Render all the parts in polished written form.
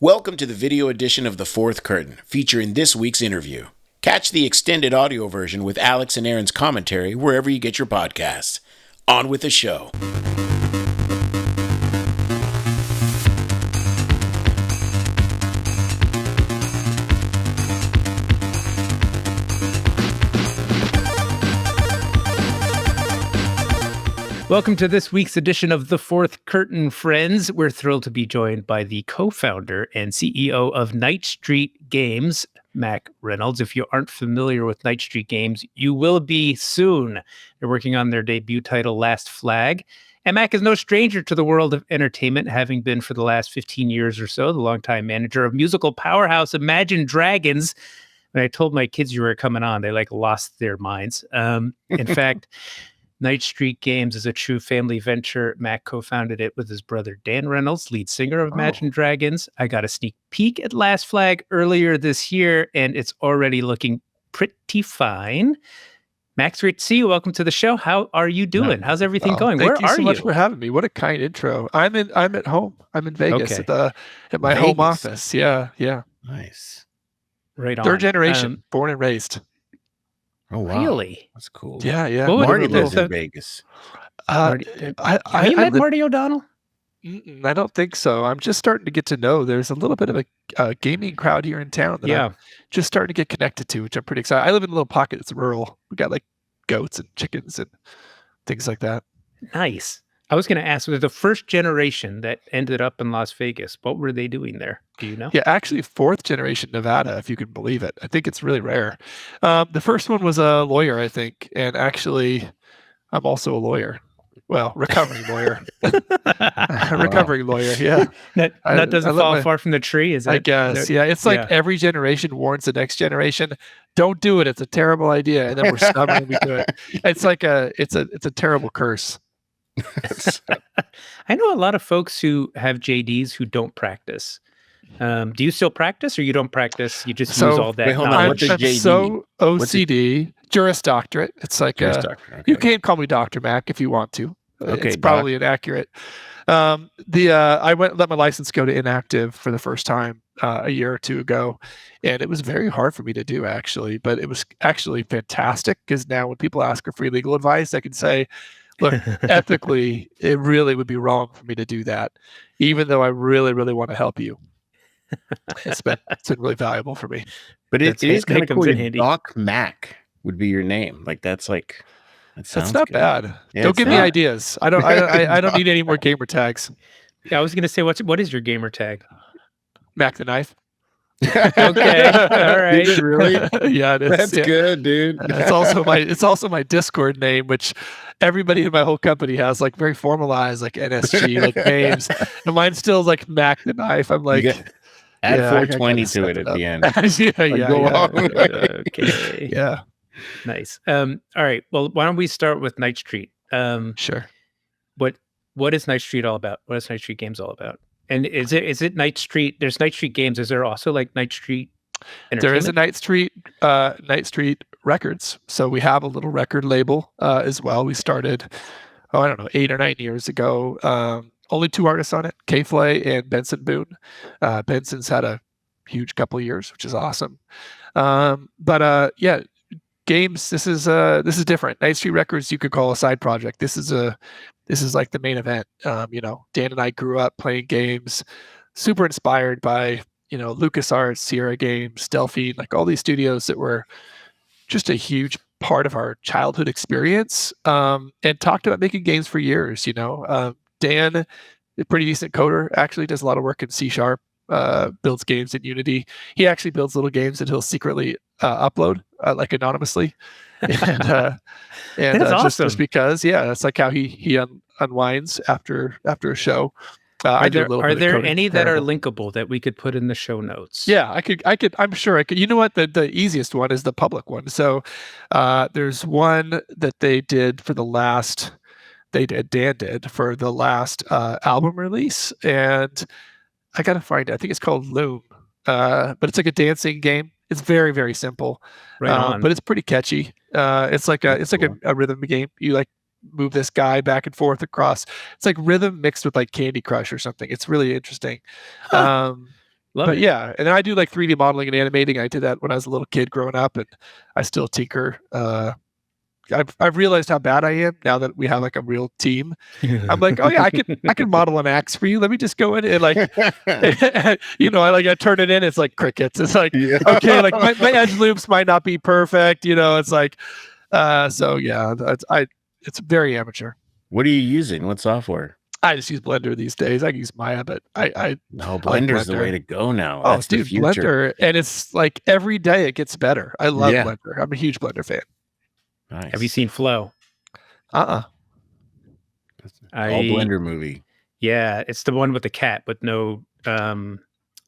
Welcome to the video edition of The Fourth Curtain, featuring this week's interview. Catch the extended audio version with Alex and Aaron's commentary wherever you get your podcasts. On with the show. Welcome to this week's edition of The Fourth Curtain, friends. We're thrilled to be joined by the co-founder and CEO of Night Street Games, Mac Reynolds. If you aren't familiar with Night Street Games, you will be soon. They're working on their debut title, Last Flag. And Mac is no stranger to the world of entertainment, having been for the last 15 years or so the longtime manager of musical powerhouse Imagine Dragons. When I told my kids you were coming on, they lost their minds. In fact, Night Street Games is a true family venture. Mac co-founded it with his brother Dan Reynolds, lead singer of Imagine Dragons. I got a sneak peek at Last Flag earlier this year, and it's already looking pretty fine. Max, great to see you. Welcome to the show. How are you doing? How's everything going? Where are you? Thank you so much for having me. What a kind intro. I'm at home. I'm in Vegas at my home office. Yeah. Nice. Right on. Third generation, born and raised. Oh, wow. Really? That's cool. Yeah. Marty lives in Vegas. Have you met Marty O'Donnell? I don't think so. I'm just starting to get to know. There's a little bit of a gaming crowd here in town that I'm just starting to get connected to, which I'm pretty excited. I live in a little pocket that's rural. We got goats and chickens and things like that. Nice. I was going to ask, the first generation that ended up in Las Vegas, what were they doing there? Do you know? Yeah, actually, fourth generation Nevada, if you can believe it. I think it's really rare. The first one was a lawyer, I think, and actually, I'm also a lawyer. Well, recovering lawyer. Recovering lawyer, yeah. That doesn't fall far from the tree, is it? I guess, yeah. It's every generation warns the next generation, don't do it. It's a terrible idea. And then we're stubborn and we do it. It's it's a terrible curse. I know a lot of folks who have JDs who don't practice. Do you still practice, or you don't practice? You just use all that knowledge? I'm so OCD. Juris Doctorate. It's you can call me Dr. Mac if you want to. Okay, it's probably inaccurate. I let my license go to inactive for the first time a year or two ago, and it was very hard for me to do, actually. But it was actually fantastic, because now when people ask for free legal advice, I can say, look, ethically, it really would be wrong for me to do that, even though I really, really want to help you. It's been really valuable for me. But it is kind of cool. Doc Mac would be your name. That's not bad. Yeah, don't give me ideas. I don't need any more gamer tags. Yeah, I was gonna say, what is your gamer tag? Mac the Knife. Okay, all right. Is it really? Yeah, it is. That's good, dude. It's also my Discord name, which everybody in my whole company has, very formalized, NSG, names. And mine still is Mac the Knife. I'm add 420 to it at the end. Okay. Yeah. Nice. All right. Well, why don't we start with Night Street? Sure. What is Night Street all about? What is Night Street Games all about? And is it Night Street? There's Night Street Games. Is there also Night Street Entertainment? There is a Night Street Records. So we have a little record label as well. We started, 8 or 9 years ago. Only 2 artists on it, K-Flay and Benson Boone. Benson's had a huge couple of years, which is awesome. Games. This is different. Night Street Records, you could call a side project. This is the main event. Dan and I grew up playing games, super inspired by LucasArts, Sierra Games, Delphine, all these studios that were just a huge part of our childhood experience. And talked about making games for years. Dan, a pretty decent coder, actually does a lot of work in C#. Builds games in Unity. He actually builds little games that he'll secretly upload, anonymously, and that's awesome. Just because, that's how he unwinds after a show. Are there any that are linkable that we could put in the show notes? Yeah, I could. I'm sure I could. You know what? The easiest one is the public one. So there's one that they did for the last. Dan did for the last album release, and I gotta find it. I think it's called Loom, but it's a dancing game. It's very, very simple, but it's pretty catchy. It's a rhythm game. You move this guy back and forth across. It's rhythm mixed with Candy Crush or something. It's really interesting. Love But it. yeah, and then I do like 3D modeling and animating. I did that when I was a little kid growing up, and I still tinker. I've realized how bad I am now that we have like a real team. I'm like, oh yeah, I can model an axe for you. Let me just go in and like, I turn it in. It's like crickets. It's like, okay, like my edge loops might not be perfect. It's like, so yeah, it's very amateur. What are you using? What software? I just use Blender these days. I use Maya, but No, I like Blender's the Blender. way to go now. Oh, That's the dude, future. Blender, and it's like every day it gets better. I love Blender. I'm a huge Blender fan. Nice. Have you seen Flow? All Blender movie. Yeah, it's the one with the cat, but no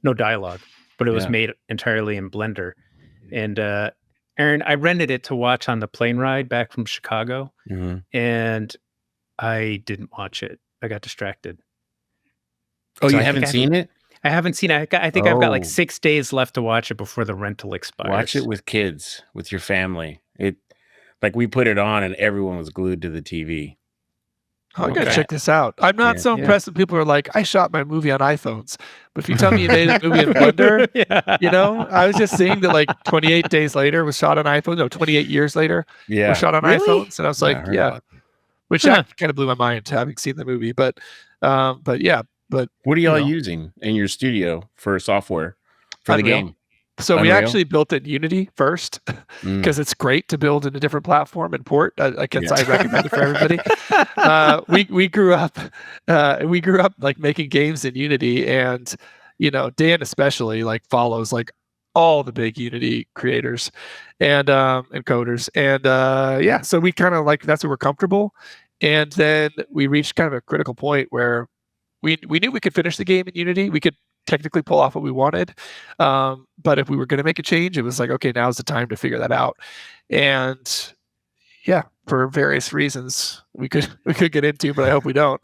dialogue. But it was made entirely in Blender. And Aaron, I rented it to watch on the plane ride back from Chicago, and I didn't watch it. I got distracted. Oh, so you haven't seen it? I haven't seen it. I think I've got like 6 days left to watch it before the rental expires. Watch it with kids, with your family. Like we put it on and everyone was glued to the TV. Oh, I gotta check this out. I'm not so impressed when people are like, I shot my movie on iPhones. But if you tell me you made a movie in Blender, I was just seeing that like 28 days later was shot on iPhone. No, 28 years later was shot on iPhones. And I was like, which kind of blew my mind having seen the movie. But yeah. But what are y'all using in your studio for software for the game? So we actually built it in Unity first because it's great to build in a different platform and port. I guess I recommend it for everybody. We grew up like making games in Unity, and Dan especially like follows like all the big Unity creators and coders, and so we kind of like that's where we're comfortable. And then we reached kind of a critical point where we knew we could finish the game in Unity. We could technically pull off what we wanted. But if we were going to make a change, it was like, okay, now's the time to figure that out. And yeah, for various reasons we could get into, but I hope we don't.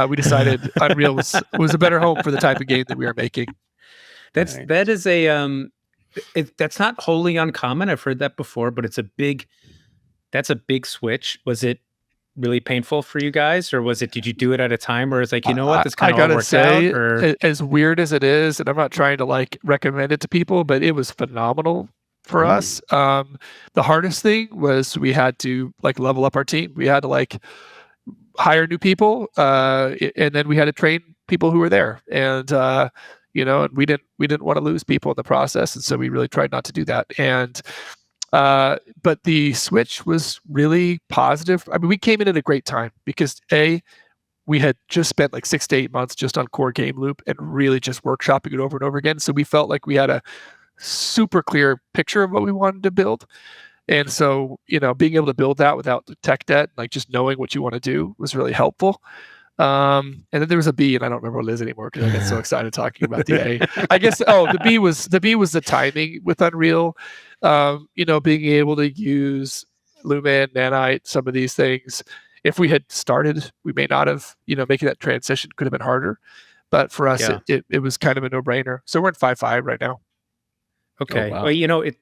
We decided Unreal was a better home for the type of game that we are making. That's not wholly uncommon. I've heard that before, but that's a big switch. Was it really painful for you guys, or did you do it at a time where it's like, you know what, this kind of all worked out? Or as weird as it is, and I'm not trying to like recommend it to people, but it was phenomenal for us. The hardest thing was we had to like level up our team. We had to like hire new people, and then we had to train people who were there, and and we didn't want to lose people in the process, and so we really tried not to do that. And but the switch was really positive. I mean, we came in at a great time because we had just spent like 6 to 8 months just on core game loop and really just workshopping it over and over again. So we felt like we had a super clear picture of what we wanted to build. And so, being able to build that without the tech debt, like just knowing what you want to do was really helpful. And then there was a B, and I don't remember what it is anymore because I get so excited talking about the A. I guess the B was the timing with Unreal. Being able to use Lumen, Nanite, some of these things. If we had started, we may not have. Making that transition could have been harder, but for us, it was kind of a no-brainer. So we're in 5.5 right now. Okay, well,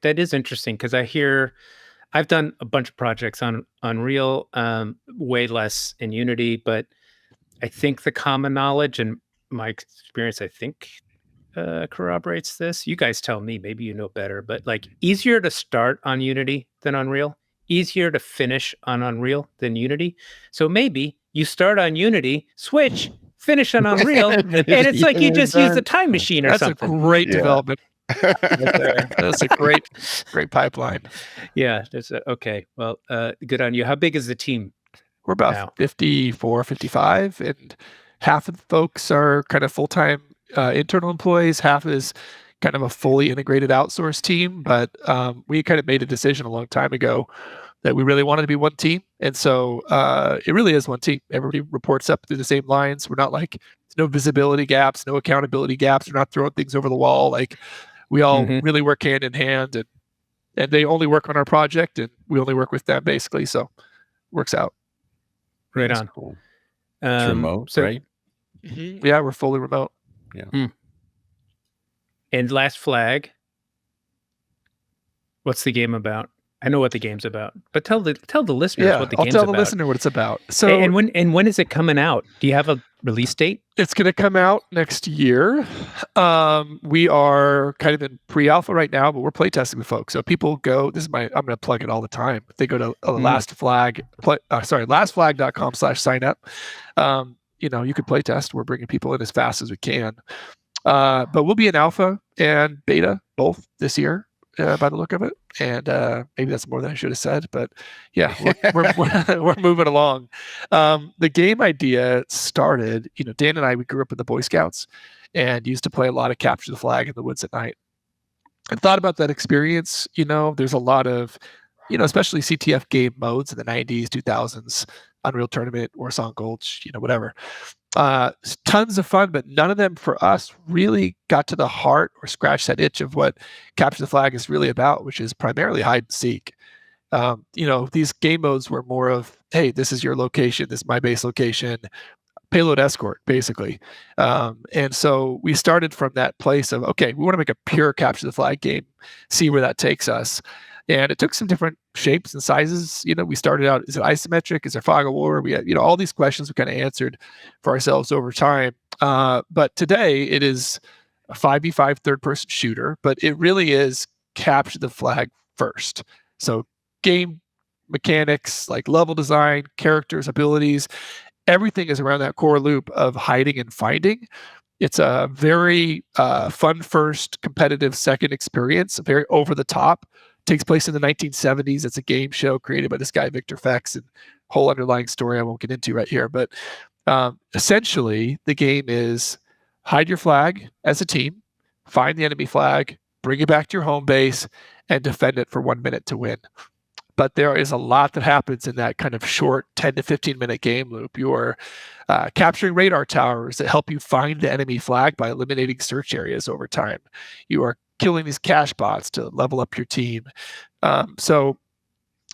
that is interesting because I've done a bunch of projects on Unreal, way less in Unity, but I think the common knowledge and my experience, I think, corroborates this. You guys tell me, maybe you know better, but like easier to start on Unity than Unreal, easier to finish on Unreal than Unity. So maybe you start on Unity, switch, finish on Unreal, and it's like you just use the time machine or something. That's a great development. That's a great pipeline. Yeah. Okay. Well, good on you. How big is the team? We're about 54, 55, and half of the folks are kind of full-time internal employees. Half is kind of a fully integrated outsourced team. But we kind of made a decision a long time ago that we really wanted to be one team. And so it really is one team. Everybody reports up through the same lines. We're not like, there's no visibility gaps, no accountability gaps. We're not throwing things over the wall. Like we all really work hand in hand, and they only work on our project and we only work with them basically. So it works out. Right. That's on. Cool. It's remote, right? Yeah, we're fully remote. Yeah. And Last Flag, what's the game about? I know what the game's about, but tell the listeners what the I'll game's tell about. the listener what it's about. So, and when is it coming out? Do you have a release date? It's going to come out next year. We are kind of in pre-alpha right now, but we're playtesting with folks. So people go. I'm going to plug it all the time. If they go to lastflag.com/sign up. You could playtest. We're bringing people in as fast as we can. But we'll be in alpha and beta both this year. By the look of it, and maybe that's more than I should have said, but yeah, we're moving along. The game idea started, Dan and I, we grew up in the Boy Scouts and used to play a lot of capture the flag in the woods at night. And thought about that experience. There's a lot of, especially CTF game modes in the 90s, 2000s, Unreal Tournament, Warsong Gulch, whatever. Tons of fun, but none of them for us really got to the heart or scratched that itch of what Capture the Flag is really about, which is primarily hide and seek. These game modes were more of, hey, this is your location, this is my base location, payload escort, basically. And so we started from that place of, okay, we want to make a pure Capture the Flag game, see where that takes us. And it took some different shapes and sizes. We started out, is it isometric? Is there fog of war? We had, all these questions we kind of answered for ourselves over time. But today it is a 5v5 third-person shooter, but it really is capture the flag first. So game mechanics, like level design, characters, abilities, everything is around that core loop of hiding and finding. It's a very fun first, competitive second experience, very over the top. Takes place in the 1970s. It's a game show created by this guy, Victor Fex, and whole underlying story I won't get into right here. But essentially, the game is hide your flag as a team, find the enemy flag, bring it back to your home base, and defend it for 1 minute to win. But there is a lot that happens in that kind of short 10 to 15 minute game loop. You're capturing radar towers that help you find the enemy flag by eliminating search areas over time. You are killing these cache bots to level up your team. So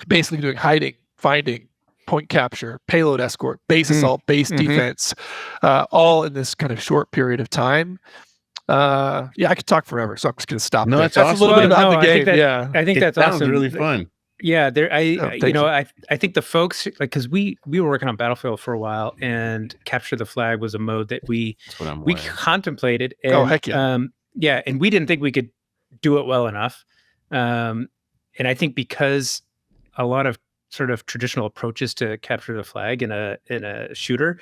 basically doing hiding, finding, point capture, payload escort, base assault, base defense, all in this kind of short period of time. I could talk forever, so I'm just going to stop. No, there. that's awesome. a little bit about the game. I think that's sounds awesome. Really fun. Yeah, I think the folks, like, because we were working on Battlefield for a while, and Capture the Flag was a mode that we contemplated. And, heck yeah. And we didn't think we could do it well enough. And I think because a lot of sort of traditional approaches to capture the flag in a shooter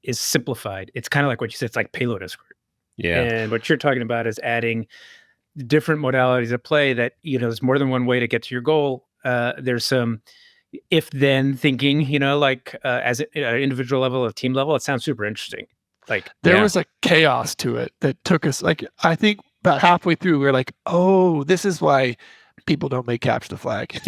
is simplified. It's kind of like what you said. It's like payload escort. Yeah. And what you're talking about is adding different modalities of play that, there's more than one way to get to your goal. There's some if-then thinking, as an individual level, a team level. It sounds super interesting. Like there was a chaos to it that took us, like, I think about halfway through, we were like, oh, this is why people don't make capture the flag,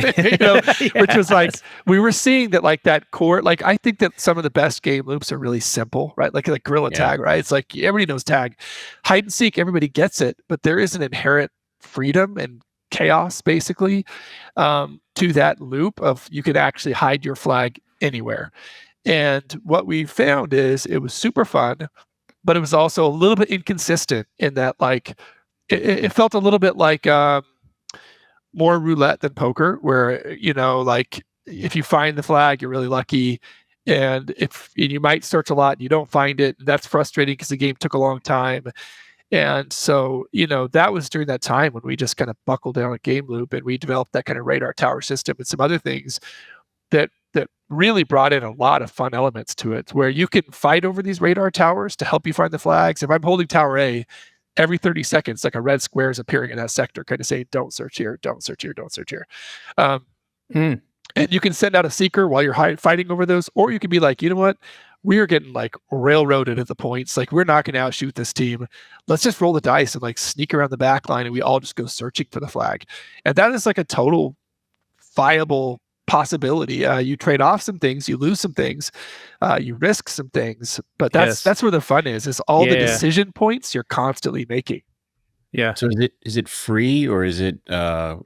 which was like, we were seeing that, like, that core, like, I think that some of the best game loops are really simple, right? Like guerrilla tag, right? It's like, everybody knows tag. Hide and seek, everybody gets it, but there is an inherent freedom and chaos, basically, to that loop of you could actually hide your flag anywhere. And what we found is it was super fun, but it was also a little bit inconsistent in that, like, it felt a little bit like more roulette than poker, where, like, if you find the flag, you're really lucky. And you might search a lot and you don't find it, that's frustrating because the game took a long time. And so, that was during that time when we just kind of buckled down a game loop, and we developed that kind of radar tower system and some other things that really brought in a lot of fun elements to it, where you can fight over these radar towers to help you find the flags. If I'm holding Tower A, every 30 seconds, like, a red square is appearing in that sector, kind of saying, don't search here, don't search here, don't search here. And you can send out a seeker while you're fighting over those, or you can be like, you know what? We're getting, like, railroaded at the points. Like, we're not going to outshoot this team. Let's just roll the dice and, like, sneak around the back line, and we all just go searching for the flag. And that is, like, a total viable possibility. You trade off some things, you lose some things, you risk some things, but that's where the fun is all the decision points you're constantly making. Yeah. So is it free, or is it a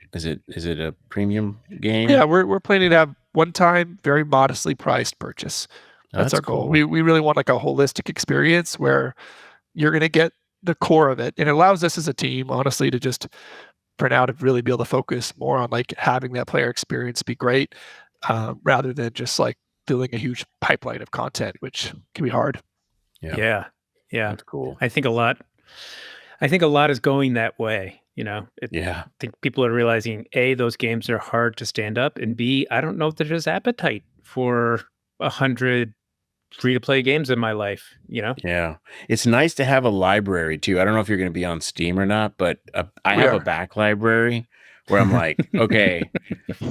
premium game? Yeah, we're planning to have one-time, very modestly priced purchase. That's our goal. Cool. We really want, like, a holistic experience where you're going to get the core of it, and it allows us as a team, honestly, to just for now to really be able to focus more on like having that player experience be great, rather than just like filling a huge pipeline of content, which can be hard. Yeah. That's cool. I think a lot is going that way. I think people are realizing A, those games are hard to stand up, and B, I don't know if there's appetite for 100 free-to-play games in my life. Yeah, it's nice to have a library too. I don't know if you're going to be on Steam or not, but I have a back library where I'm like, okay,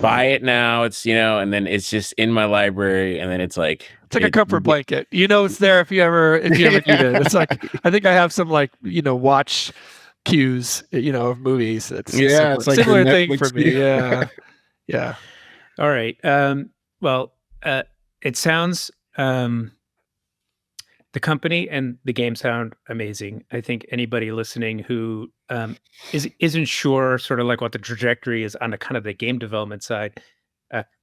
buy it now. It's and then it's just in my library, and then it's like a comfort blanket. It's there if you ever need it. It's like I think I have some like watch queues of movies. It's it's like similar thing for me. Yeah. All right. Well, it sounds the company and the game sound amazing. I think anybody listening who isn't sure sort of like what the trajectory is on the kind of the game development side,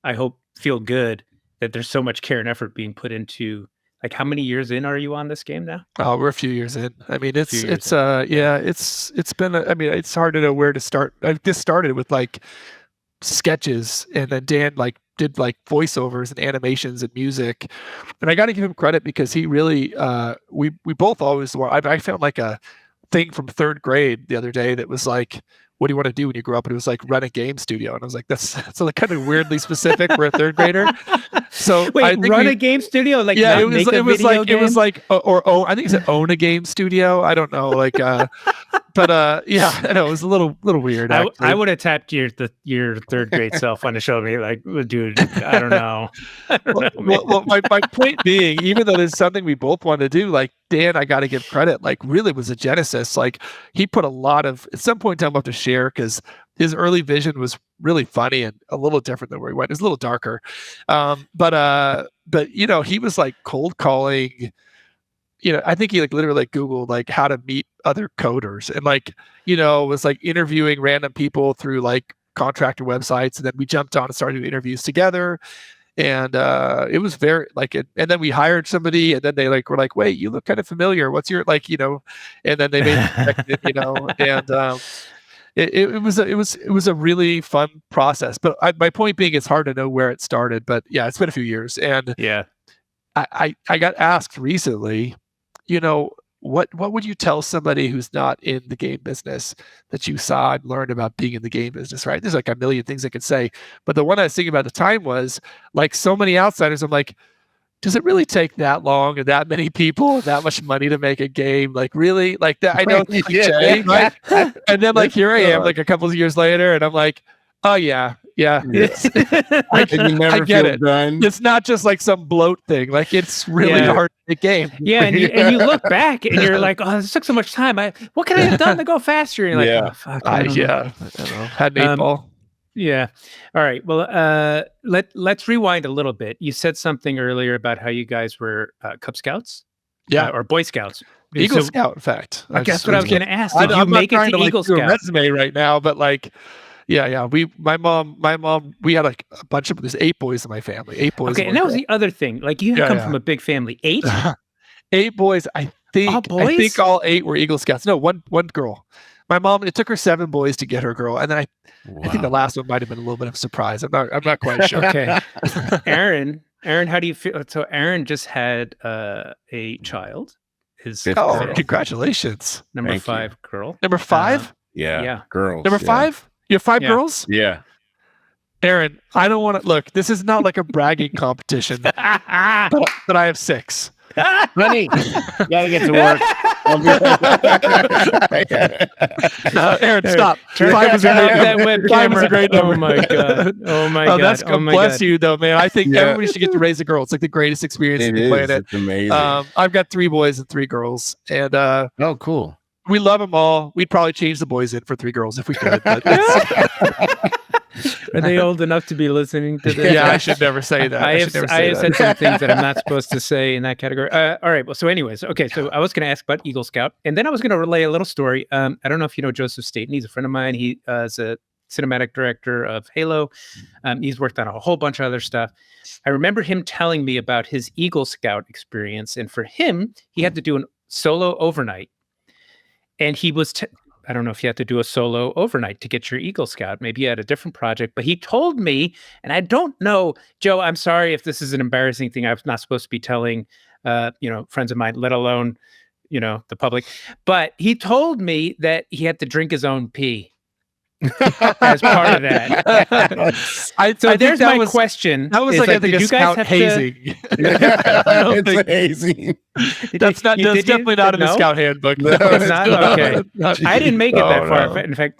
I hope feel good that there's so much care and effort being put into. Like, how many years in are you on this game now? Oh, we're a few years in. I mean, it's been. It's hard to know where to start. I just started with like sketches, and then Dan like did like voiceovers and animations and music, and I got to give him credit because he really. We both always were. I found like a thing from 3rd grade the other day that was like, what do you want to do when you grow up? And it was like run a game studio. And I was like, that's like kind of weirdly specific for a 3rd grader. So wait, I think run a game studio? Like, yeah, it was like, or I think it said own a game studio. I don't know. Like, but yeah, I know it was a little weird. I would have tapped your 3rd grade self on the shoulder, and be like, dude, I don't know. Well, my point being, even though there's something we both want to do, like Dan, I got to give credit, like really was a genesis. Like he put a lot of, at some point in time, I'll have to share because his early vision was really funny and a little different than where he went. It was a little darker. But he was like cold calling, I think he like literally like Googled like how to meet other coders and like, was like interviewing random people through like contractor websites. And then we jumped on and started doing interviews together. And it was very like it, and then we hired somebody, and then they like were like, wait, you look kind of familiar. What's your like, and then they made it connected, and it was a really fun process. But my point being, it's hard to know where it started. But yeah, it's been a few years, and yeah, I got asked recently, what would you tell somebody who's not in the game business that you saw and learned about being in the game business, right? There's like a million things I could say. But the one I was thinking about at the time was like so many outsiders, I'm like, does it really take that long and that many people and that much money to make a game? Like really? Like that I know it's cliche, right? And then like here I am like a couple of years later and I'm like, oh yeah. It's, I get it. Done. It's not just like some bloat thing. Like it's really hard to make a game. Yeah, and you look back and you're like, oh, this took so much time. What could I have done to go faster? And you're like, oh, fuck. I don't know. Had an 8-ball. Yeah. All right. Well, let's rewind a little bit. You said something earlier about how you guys were Cub Scouts, or Boy Scouts. Eagle Scout, in fact. I guess what I was going to ask. Did you make it to Eagle Scout? A resume right now, but like. Yeah. My mom, we had like a bunch of, there's 8 boys in my family. 8 boys. Okay, and that was the other thing. Like you come from a big family. 8? 8 boys. I think all 8 were Eagle Scouts. No, one girl. My mom, it took her 7 boys to get her girl, and then I think the last one might have been a little bit of a surprise. I'm not quite sure. Okay, Aaron, how do you feel? So Aaron just had a child. Congratulations! Number 5 girl. Number 5? Yeah, girls. Number 5. You have 5 girls? Yeah. Aaron, I don't want to look. This is not like a bragging competition, but I have 6. Honey, you gotta get to work. Aaron, stop. 5 is a great number. Oh my god. That's bless you though, man. I think everybody should get to raise a girl. It's like the greatest experience in playing it. It's amazing. I've got 3 boys and 3 girls, and oh, cool. We love them all. We'd probably change the boys in for 3 girls if we could. Are they old enough to be listening to this? Yeah, I should never say that. I have said some things that I'm not supposed to say in that category. All right. Well, so anyways, okay. So I was going to ask about Eagle Scout, and then I was going to relay a little story. I don't know if you know Joseph Staten. He's a friend of mine. He is a cinematic director of Halo. He's worked on a whole bunch of other stuff. I remember him telling me about his Eagle Scout experience, and for him, he had to do a solo overnight. And he was I don't know if you had to do a solo overnight to get your Eagle Scout. Maybe you had a different project, but he told me, and I don't know, Joe, I'm sorry if this is an embarrassing thing I'm not supposed to be telling, friends of mine, let alone, the public. But he told me that he had to drink his own pee as part of that. So there's my question. That was like I think a scout hazing. It's hazing. That's definitely not in the scout handbook. No, it's not? Okay. I didn't make it that far. No. In fact,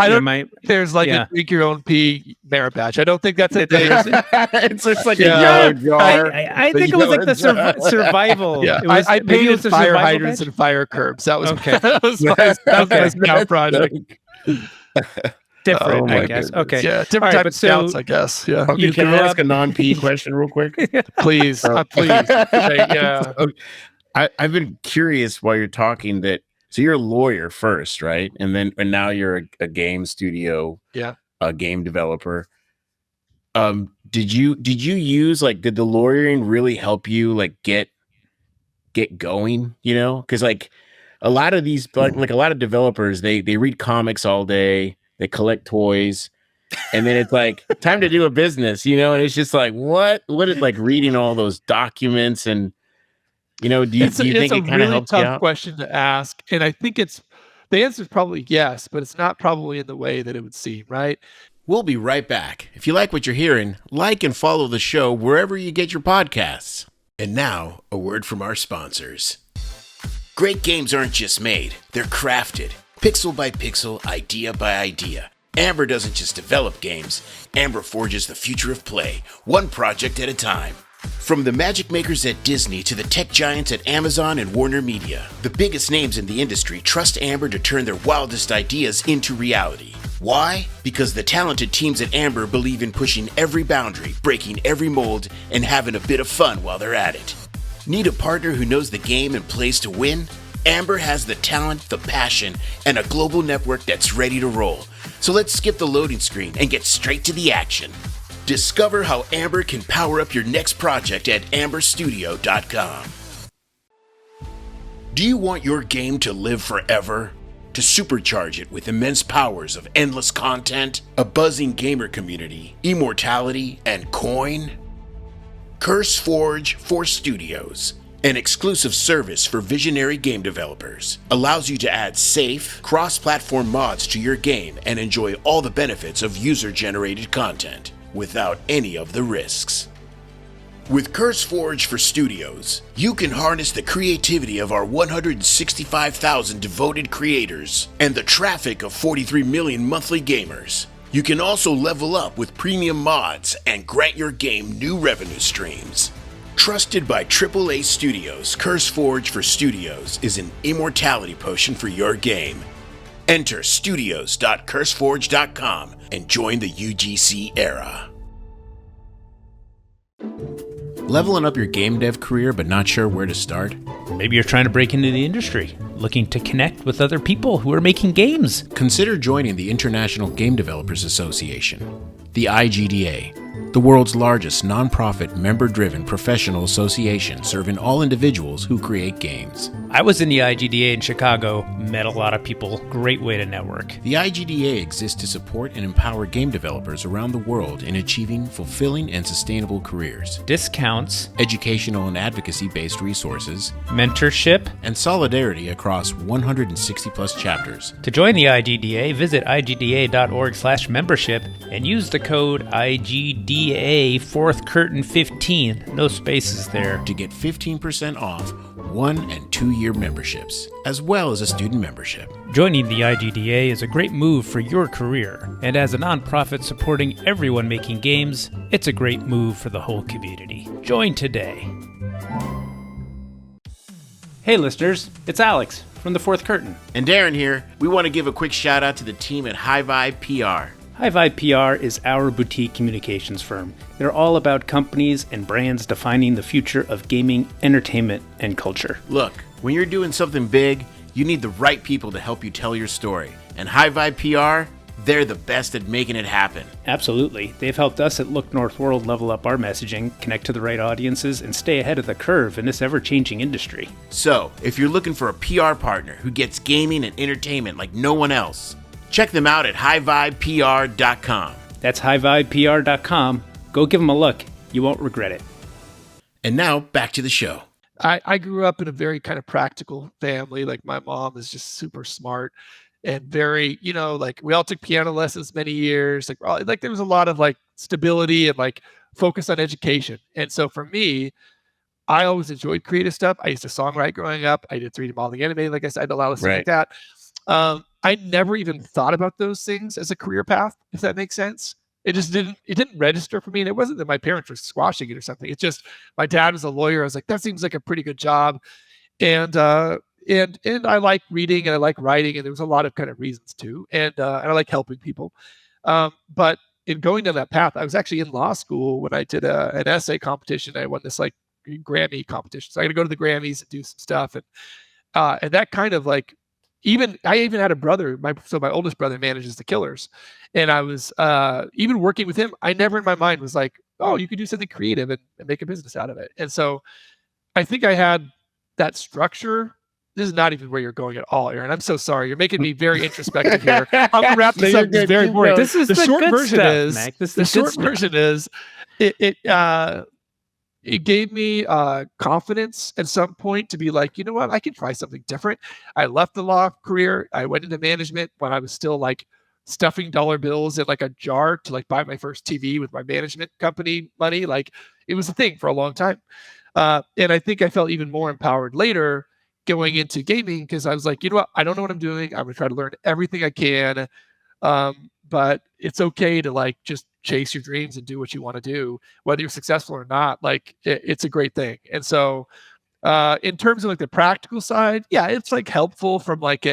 there's like a drink your own pee merit badge. I don't think that's a thing. It's just like a yellow jar. I think it was like the survival. Yeah. I painted fire hydrants and fire curbs. That was okay. that was my scout project. Different, I guess. Goodness. Okay. Yeah, different type of scouts, I guess. Yeah. Okay, can I ask a non-P question real quick? Please. Please. Okay, yeah. I've been curious while you're talking so you're a lawyer first, right? And now you're a game studio, a game developer. Did you use did the lawyering really help you get going, Because a lot of these like a lot of developers, they read comics all day. They collect toys, and then it's time to do a business, and it's just what is reading all those documents and, do you think it kind of helps you out? It's a really tough question to ask, and I think the answer is probably yes, but it's not probably in the way that it would seem, right? We'll be right back. If you like what you're hearing, like and follow the show wherever you get your podcasts. And now, a word from our sponsors. Great games aren't just made, they're crafted. Pixel by pixel, idea by idea. Amber doesn't just develop games, Amber forges the future of play, one project at a time. From the magic makers at Disney to the tech giants at Amazon and Warner Media, the biggest names in the industry trust Amber to turn their wildest ideas into reality. Why? Because the talented teams at Amber believe in pushing every boundary, breaking every mold, and having a bit of fun while they're at it. Need a partner who knows the game and plays to win? Amber has the talent, the passion, and a global network that's ready to roll. So let's skip the loading screen and get straight to the action. Discover how Amber can power up your next project at amberstudio.com. Do you want your game to live forever? To supercharge it with immense powers of endless content, a buzzing gamer community, immortality, and coin? CurseForge for Studios, an exclusive service for visionary game developers, allows you to add safe, cross-platform mods to your game and enjoy all the benefits of user-generated content without any of the risks. With CurseForge for Studios, you can harness the creativity of our 165,000 devoted creators and the traffic of 43 million monthly gamers. You can also level up with premium mods and grant your game new revenue streams. Trusted by AAA studios, CurseForge for Studios is an immortality potion for your game. Enter studios.curseforge.com and join the UGC era. Leveling up your game dev career but not sure where to start? Maybe you're trying to break into the industry, looking to connect with other people who are making games. Consider joining the International Game Developers Association, the IGDA, the world's largest nonprofit, member-driven professional association serving all individuals who create games. I was in the IGDA in Chicago, met a lot of people, great way to network. The IGDA exists to support and empower game developers around the world in achieving fulfilling and sustainable careers. Discounts, educational and advocacy-based resources, mentorship, and solidarity across 160 plus chapters. To join the IGDA, visit igda.org/membership and use the code IGDA 4th Curtain 15, no spaces there, to get 15% off 1- and 2-year memberships, as well as a student membership. Joining the IGDA is a great move for your career, and as a nonprofit supporting everyone making games, it's a great move for the whole community. Join today. Hey listeners, it's Alex from the 4th Curtain. And Darren here. We want to give a quick shout out to the team at High Vibe PR. High Vibe PR is our boutique communications firm. They're all about companies and brands defining the future of gaming, entertainment, and culture. Look, when you're doing something big, you need the right people to help you tell your story. And High Vibe PR, They're the best at making it happen. Absolutely. They've helped us at Look North World level up our messaging, connect to the right audiences, and stay ahead of the curve in this ever-changing industry. So, if you're looking for a PR partner who gets gaming and entertainment like no one else, check them out at highvibepr.com. That's highvibepr.com. Go give them a look. You won't regret it. And now, back to the show. I grew up in a very kind of practical family. Like my mom is just super smart and very, like we all took piano lessons many years. Like there was a lot of like stability and like focus on education. And so for me, I always enjoyed creative stuff. I used to songwrite growing up. I did 3D modeling, animating, like I said, a lot of stuff like that. I never even thought about those things as a career path, if that makes sense. It just didn't register for me. And it wasn't that my parents were squashing it or something. It's just my dad was a lawyer. I was like, that seems like a pretty good job. And I like reading and I like writing, and there was a lot of kind of reasons too. And I like helping people. But in going down that path, I was actually in law school when I did an essay competition. I won this like Grammy competition. So I had to go to the Grammys and do some stuff. And that kind of like, I even had a brother. My oldest brother manages the Killers, and I was even working with him. I never in my mind was like, oh, you could do something creative and make a business out of it. And so I think I had that structure. This is not even where you're going at all, Aaron. I'm so sorry. You're making me very introspective here. I'm gonna wrap this up. It's very boring. This is the short version. The short version is it gave me confidence at some point to be like, you know what, I can try something different. I left the law career. I went into management when I was still like stuffing dollar bills in like a jar to like buy my first TV with my management company money. Like it was a thing for a long time. And I think I felt even more empowered later going into gaming because I was like, you know what, I don't know what I'm doing. I'm going to try to learn everything I can. But it's okay to like just chase your dreams and do what you want to do, whether you're successful or not. Like it's a great thing. And so in terms of like the practical side, yeah, it's like helpful from like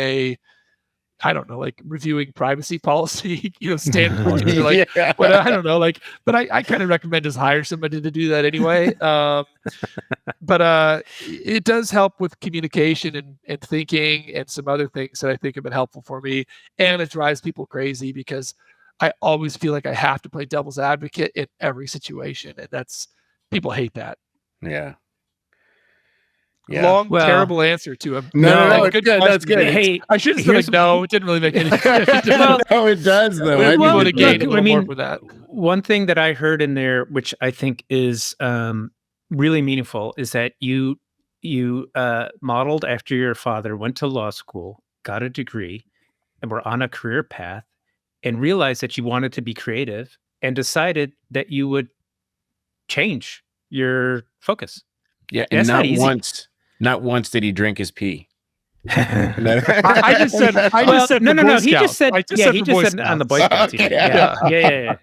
I don't know, like reviewing privacy policy, standpoint. Like, but I don't know, like, but I kind of recommend just hire somebody to do that anyway. But it does help with communication and thinking and some other things that I think have been helpful for me. And it drives people crazy because I always feel like I have to play devil's advocate in every situation. And people hate that. Yeah. Long, terrible answer to him. No, good. That's good. Hey, I should have said like, no. It didn't really make any sense. No, it does though. We would have gained a little more for that. One thing that I heard in there, which I think is really meaningful, is that you modeled after your father, went to law school, got a degree, and were on a career path, and realized that you wanted to be creative, and decided that you would change your focus. Yeah, and not once did he drink his pee. I just said no. He just said on the Boy Scouts. Yeah.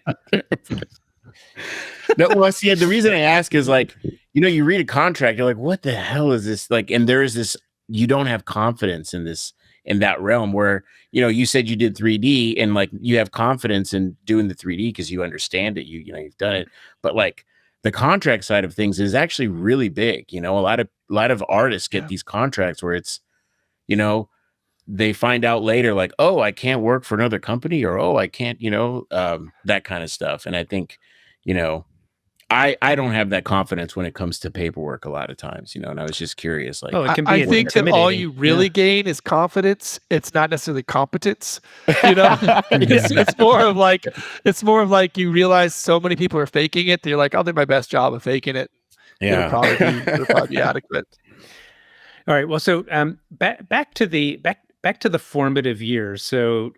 No, well, see, the reason I ask is like, you read a contract, you're like, what the hell is this? Like, and there is this, you don't have confidence in that realm where, you said you did 3D and like you have confidence in doing the 3D because you understand it, you've done it, but like the contract side of things is actually really big. A lot of artists get these contracts where it's, they find out later like, oh, I can't work for another company, or oh, I can't, that kind of stuff. And I think, I don't have that confidence when it comes to paperwork a lot of times, and I was just curious. Like, it can be I think that all you really gain is confidence. It's not necessarily competence. It's more of like you realize so many people are faking it. They're like, I'll do my best job of faking it. Yeah, it'll probably be adequate. All right. Well, so back to the formative years. So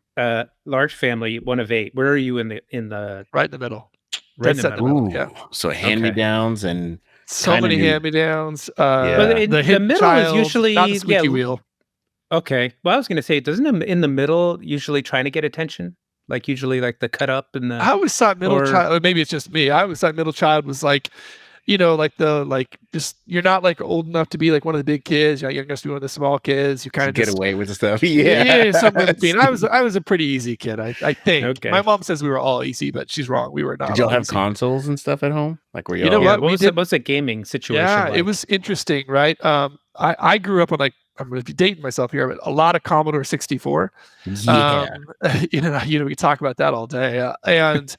large family, one of 8. Where are you in the right in the middle? Right in the middle. Yeah. So hand-me-downs and so many hand-me-downs. But the middle is usually not the squeaky wheel. Okay. Well, I was going to say, doesn't it in the middle usually trying to get attention? Like usually like the cut up and the. I always thought middle child. Or maybe it's just me. I always thought middle child was like, just you're not like old enough to be like one of the big kids. You're just one of the small kids. You kind of get away with the stuff. Something between. I was a pretty easy kid. I think. Okay. My mom says we were all easy, but she's wrong. We were not. Did y'all have consoles and stuff at home? Like were you? What was the gaming situation? Yeah, like? It was interesting, right? I grew up on like I'm going to be dating myself here, but a lot of Commodore 64. Yeah. We talk about that all day. And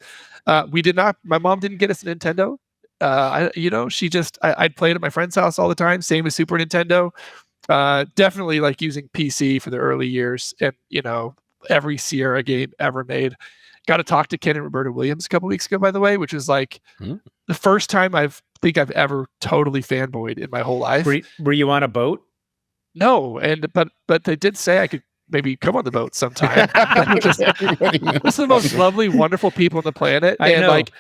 we did not. My mom didn't get us a Nintendo. I'd play it at my friend's house all the time. Same as Super Nintendo. Definitely like using PC for the early years, and every Sierra game ever made. Got to talk to Ken and Roberta Williams a couple weeks ago, by the way, which was like the first time I've ever totally fanboyed in my whole life. Were you on a boat? No, but they did say I could maybe come on the boat sometime. This is the most lovely, wonderful people on the planet. I know. Like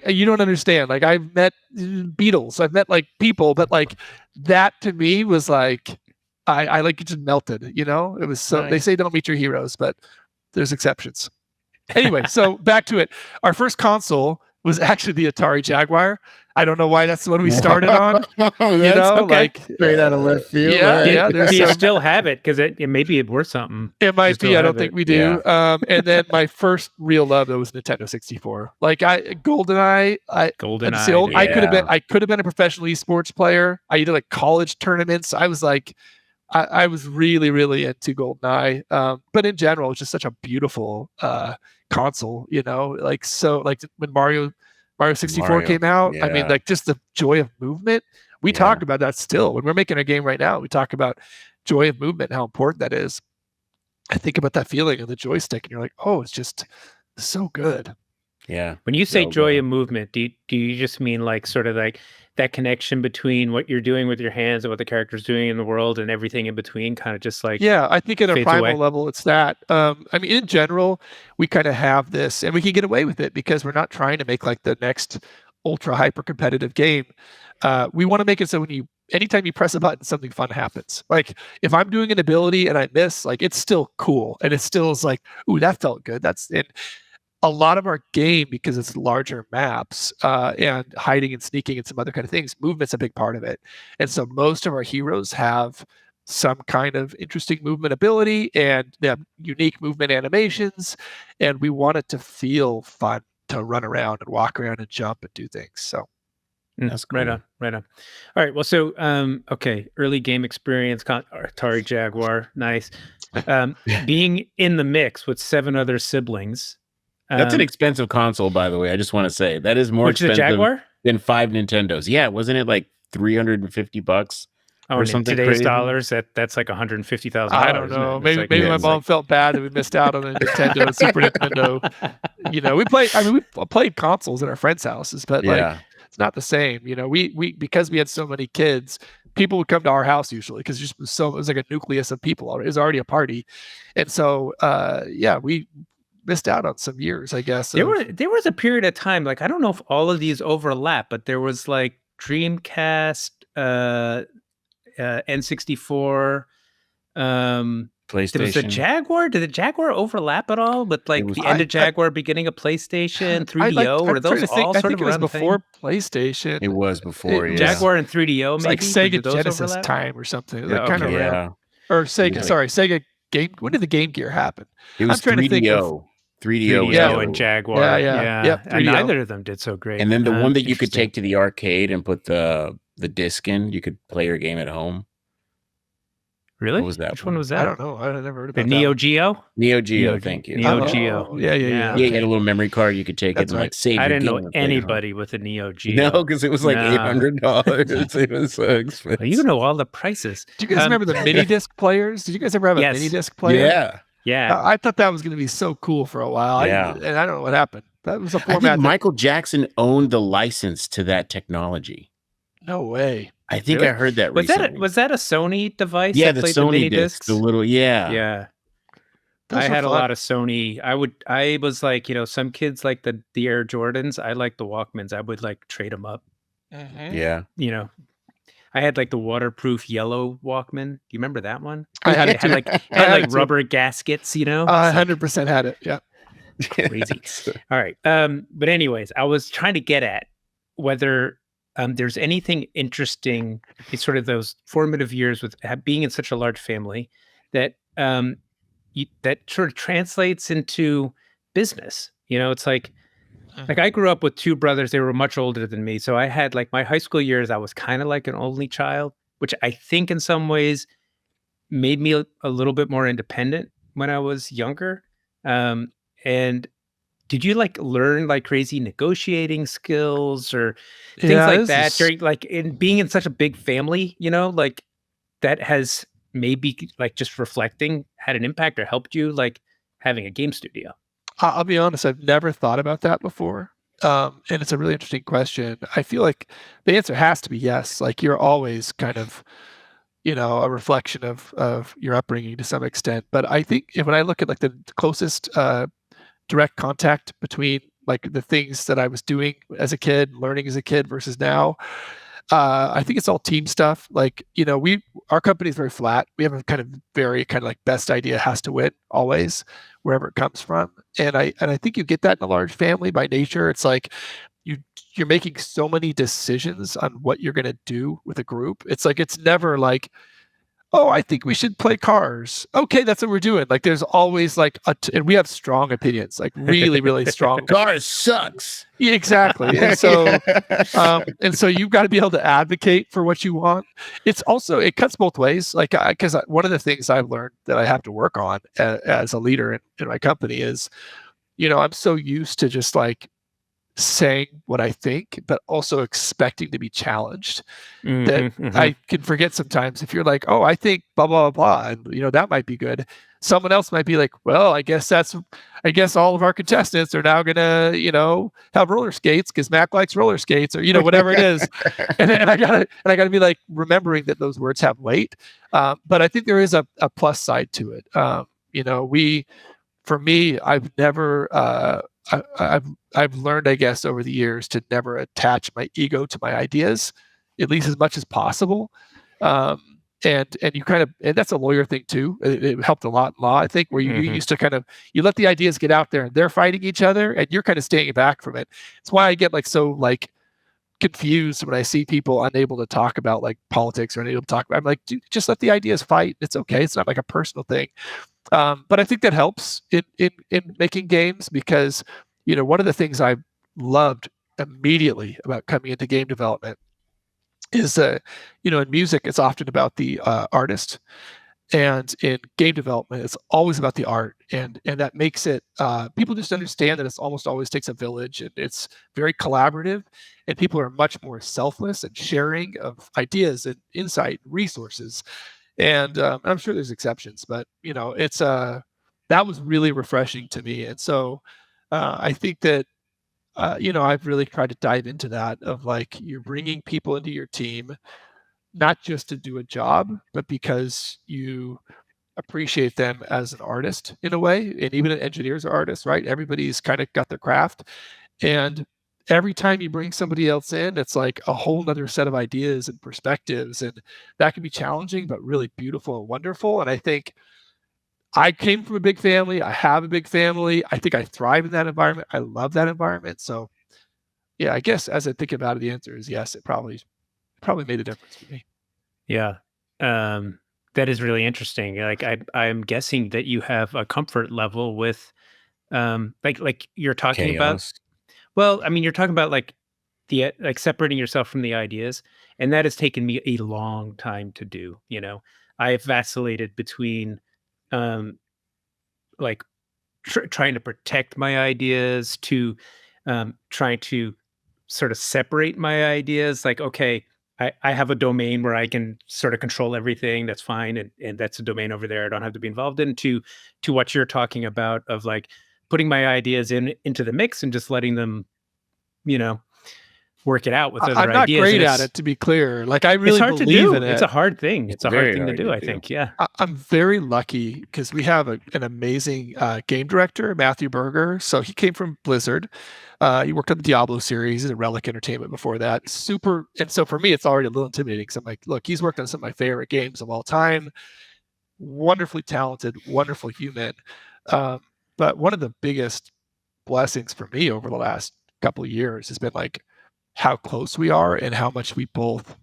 you don't understand. Like I've met Beatles, I've met like people, but like that to me was like I like it just melted. It was so. Nice. They say don't meet your heroes, but there's exceptions. Anyway, so back to it. Our first console was actually the Atari Jaguar. I don't know why that's the one we started on. Like straight out of left field. Yeah. Do you still have it? Because it maybe it's worth something. It might be. I don't think we do. Yeah. And then my first real love though was Nintendo 64. Like GoldenEye. I could have been a professional esports player. I did like college tournaments. I was like. I was really, really into GoldenEye. But in general, it's just such a beautiful console, like when Mario 64 came out, I mean, like just the joy of movement. We talk about that still. When we're making a game right now, we talk about joy of movement and how important that is. I think about that feeling of the joystick and you're like, oh, it's just so good. Yeah. When you say joy of movement, do you just mean like sort of like that connection between what you're doing with your hands and what the character's doing in the world and everything in between, kind of just like I think at a primal level, it's that. I mean, in general, we kind of have this, and we can get away with it because we're not trying to make like the next ultra hyper competitive game. We want to make it so anytime you press a button, something fun happens. Like if I'm doing an ability and I miss, like it's still cool, and it still is like, ooh, that felt good. That's it. A lot of our game, because it's larger maps and hiding and sneaking and some other kind of things, movement's a big part of it. And so most of our heroes have some kind of interesting movement ability, and they have unique movement animations, and we want it to feel fun to run around and walk around and jump and do things. So that's cool. Right on. All right. Well, so early game experience, Atari Jaguar, nice. Being in the mix with 7 other siblings. That's an expensive console, by the way. I just want to say that is more expensive Jaguar? than 5 Nintendos. Yeah, wasn't it like $350 or something? Today's crazy? dollars, that's like $150,000. I don't know. Maybe my mom felt bad that we missed out on a Nintendo, Super Nintendo. We played consoles in our friends' houses, but like it's not the same. We because we had so many kids, people would come to our house usually because it was like a nucleus of people. It was already a party, and so we missed out on some years, I guess. There was a period of time, like I don't know if all of these overlap, but there was like Dreamcast, N64, PlayStation. There was a Jaguar. Did the Jaguar overlap at all with like the end of Jaguar, beginning of PlayStation, 3DO? Were those all sort of around before PlayStation? It was before, Jaguar and 3DO, maybe like Sega Genesis time or something. Kind of around. Or Sega. Sorry, Sega Game. When did the Game Gear happen? It was 3DO. 3DO and Jaguar. Yeah. And neither of them did so great. And then the one that you could take to the arcade and put the disc in, you could play your game at home. Really? What was that? Which one was that? I don't know. I never heard about the Neo Geo. Neo Geo. Thank you. Neo Geo. Yeah. You had a little memory card. You could take it and like save. I didn't your know anybody with a Neo Geo. No, because it was like $800. It was so expensive. Well, you know all the prices. Do you guys remember the mini disc players? Did you guys ever have a mini disc player? Yeah. I thought that was going to be so cool for a while. And I don't know what happened. That was a format. I think Michael Jackson owned the license to that technology. No way. I think I heard that recently. Was that a Sony device? Yeah, the Sony discs. The little, Yeah. I had a lot of Sony. I was like, some kids like the Air Jordans. I like the Walkmans. I would like trade them up. Mm-hmm. Yeah. I had like the waterproof yellow Walkman. Do you remember that one? I had it. Had rubber gaskets, I 100% had it. Yeah. Crazy. All right. But anyways, I was trying to get at whether there's anything interesting in sort of those formative years with being in such a large family that that sort of translates into business. It's like I grew up with 2 brothers. They were much older than me. So I had like my high school years, I was kind of like an only child, which I think in some ways made me a little bit more independent when I was younger. And did you like learn like crazy negotiating skills or things Yeah, like this that is during like in being in such a big family, like that has maybe like just reflecting had an impact or helped you like having a game studio? I'll be honest, I've never thought about that before. And it's a really interesting question. I feel like the answer has to be yes. Like you're always kind of, a reflection of your upbringing to some extent. But I think when I look at like the closest direct contact between like the things that I was doing as a kid, learning as a kid versus now, I think it's all team stuff. Like, our company is very flat. We have a very like best idea has to win always, wherever it comes from. And I think you get that in a large family by nature. It's like you're making so many decisions on what you're going to do with a group. It's like it's never like, oh, I think we should play Cars. Okay, that's what we're doing. Like, there's always like, and we have strong opinions, like really, really strong. Cars sucks. Yeah, exactly. And so you've got to be able to advocate for what you want. It's also, it cuts both ways. Like, because one of the things I've learned that I have to work on as a leader in my company is, I'm so used to just like saying what I think, but also expecting to be challenged. That I can forget sometimes if you're like, oh, I think blah, blah, blah, and that might be good. Someone else might be like, well, I guess all of our contestants are now gonna, have roller skates because Mac likes roller skates or, whatever it is. and I gotta be like remembering that those words have weight. But I think there is a plus side to it. For me, I've never, I've learned, I guess, over the years to never attach my ego to my ideas, at least as much as possible. And you and that's a lawyer thing too. It helped a lot in law, I think, where you used to you let the ideas get out there and they're fighting each other and you're kind of staying back from it. It's why I get so confused when I see people unable to talk about like politics or unable to talk about. I'm like, dude, just let the ideas fight. It's okay. It's not like a personal thing. But I think that helps in making games because, one of the things I loved immediately about coming into game development is, in music, it's often about the artist. And in game development, it's always about the art. And that makes it, people just understand that it's almost always takes a village and it's very collaborative and people are much more selfless and sharing of ideas and insight, resources. And I'm sure there's exceptions, but it's that was really refreshing to me. And so I think that I've really tried to dive into that of like you're bringing people into your team, not just to do a job, but because you appreciate them as an artist in a way, and even engineers are artists, right? Everybody's kind of got their craft, and every time you bring somebody else in, it's like a whole nother set of ideas and perspectives, and that can be challenging, but really beautiful and wonderful. And I think I came from a big family. I have a big family. I think I thrive in that environment. I love that environment. So yeah, I guess as I think about it, the answer is yes. It probably made a difference for me. Yeah. That is really interesting. Like I'm guessing that you have a comfort level with like you're talking about. Chaos. Well, I mean, you're talking about like the like separating yourself from the ideas, and that has taken me a long time to do. I have vacillated between like trying to protect my ideas to trying to sort of separate my ideas. Like, okay, I have a domain where I can sort of control everything. That's fine. And that's a domain over there I don't have to be involved in to what you're talking about of like putting my ideas into the mix and just letting them, work it out with other ideas. I'm not great at it, to be clear. Like I really believe in it. It's a hard thing. It's a hard thing to do, I think. Yeah. I'm very lucky because we have an amazing game director, Matthew Berger. So he came from Blizzard. He worked on the Diablo series and Relic Entertainment before that. Super. And so for me, it's already a little intimidating because I'm like, look, he's worked on some of my favorite games of all time. Wonderfully talented, wonderful human. But one of the biggest blessings for me over the last couple of years has been like how close we are and how much we both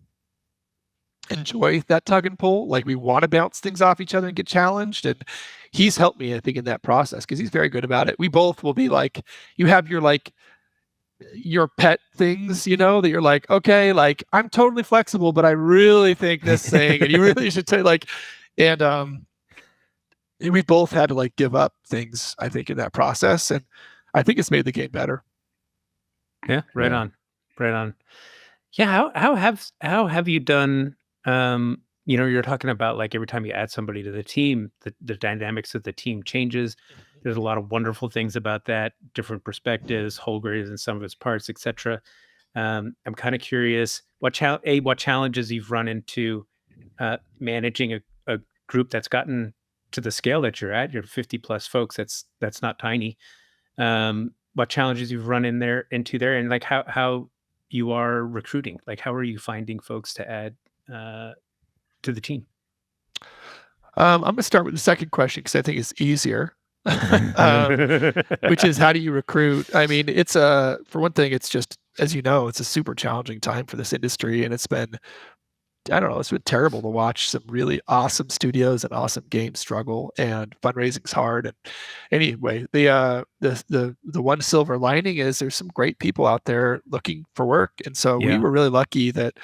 enjoy that tug and pull. Like we want to bounce things off each other and get challenged. And he's helped me, I think, in that process because he's very good about it. We both will be like, you have your pet things, that you're like, okay, like I'm totally flexible, but I really think this thing, and you really should say like, And we both had to like give up things, I think, in that process, and I think it's made the game better. Yeah, right on. Yeah, how have you done? You're talking about like every time you add somebody to the team, the dynamics of the team changes. There's a lot of wonderful things about that, different perspectives, whole grades and some of its parts, etc. I'm kind of curious what challenges you've run into managing a group that's gotten to the scale that you're at. You're 50 plus folks. That's not tiny. What challenges you've run into there, and like how you are recruiting. Like, how are you finding folks to add to the team? I'm going to start with the second question because I think it's easier, which is how do you recruit? I mean, it's for one thing, it's just, as you know, it's a super challenging time for this industry, and it's been, I don't know, it's been terrible to watch some really awesome studios and awesome games struggle, and fundraising's hard. And anyway, the one silver lining is there's some great people out there looking for work, and so we were really lucky that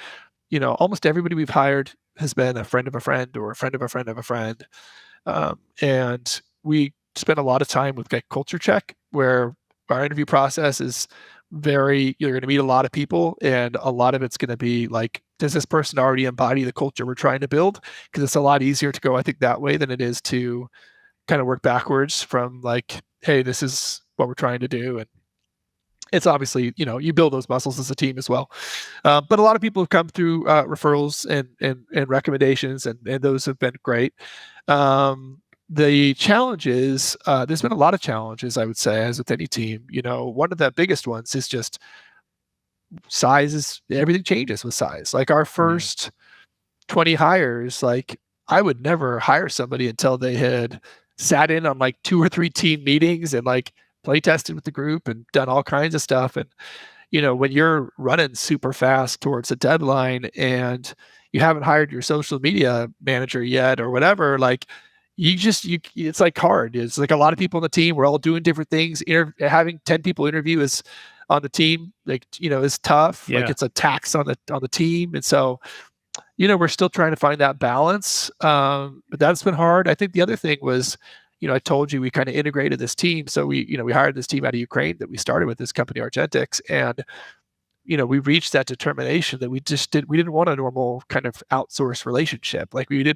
almost everybody we've hired has been a friend of a friend or a friend of a friend of a friend. And we spend a lot of time with like culture check, where our interview process is you're going to meet a lot of people, and a lot of it's going to be like, does this person already embody the culture we're trying to build? Because it's a lot easier to go, I think, that way than it is to kind of work backwards from like, hey, this is what we're trying to do. And it's obviously, you build those muscles as a team as well. But a lot of people have come through referrals and recommendations, and those have been great. The challenges, there's been a lot of challenges, I would say, as with any team. One of the biggest ones is just size. Everything changes with size. Like our first 20 hires, like I would never hire somebody until they had sat in on like 2 or 3 team meetings and like play tested with the group and done all kinds of stuff. And when you're running super fast towards a deadline and you haven't hired your social media manager yet or whatever, like it's like hard. It's like a lot of people on the team, we're all doing different things. Having 10 people interview is on the team, like, is tough. Like it's a tax on the team. And so, we're still trying to find that balance. But that's been hard. I think the other thing was, I told you we kind of integrated this team. So we hired this team out of Ukraine that we started with this company, Argentix, and we reached that determination that we didn't want a normal kind of outsourced relationship. Like we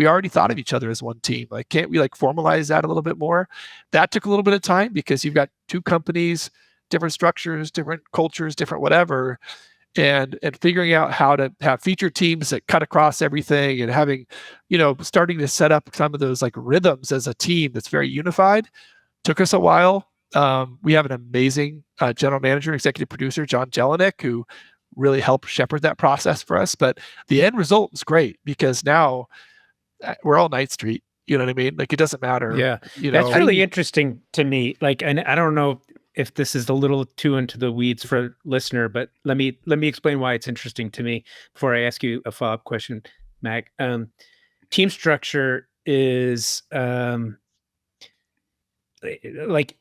already thought of each other as one team. Like, can't we like formalize that a little bit more? That took a little bit of time because you've got 2 companies, different structures, different cultures, different whatever. And figuring out how to have feature teams that cut across everything, and having, starting to set up some of those like rhythms as a team that's very unified took us a while. We have an amazing general manager, executive producer, John Jelinek, who really helped shepherd that process for us. But the end result is great because now we're all Night Street. You know what I mean? Like, it doesn't matter. Yeah. That's really interesting to me. Like, and I don't know if this is a little too into the weeds for listener, but let me explain why it's interesting to me before I ask you a follow-up question, Mac. Team structure is like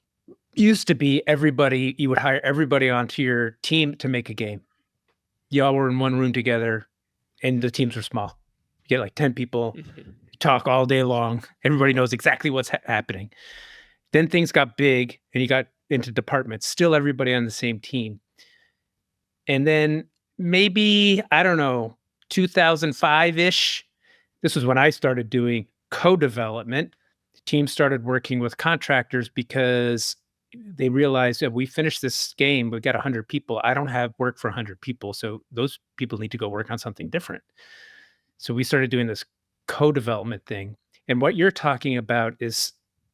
used to be you would hire everybody onto your team to make a game. Y'all were in one room together and the teams were small. You get like 10 people, talk all day long. Everybody knows exactly what's happening. Then things got big and you got into departments, still everybody on the same team. And then maybe, I don't know, 2005-ish, this was when I started doing co-development. The team started working with contractors because they realized that we finished this game, we've got 100 people. I don't have work for 100 people. So those people need to go work on something different. So we started doing this co-development thing. And what you're talking about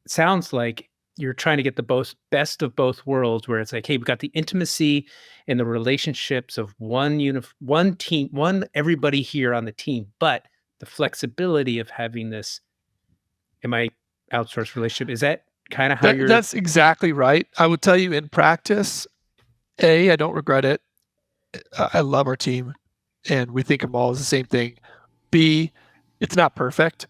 sounds like you're trying to get the best of both worlds, where it's like, hey, we've got the intimacy and the relationships of one team, everybody here on the team, but the flexibility of having this outsourced relationship. Is that kind of how you're? That's exactly right. I would tell you, in practice, I don't regret it. I love our team, and we think of them all as the same thing. B, it's not perfect.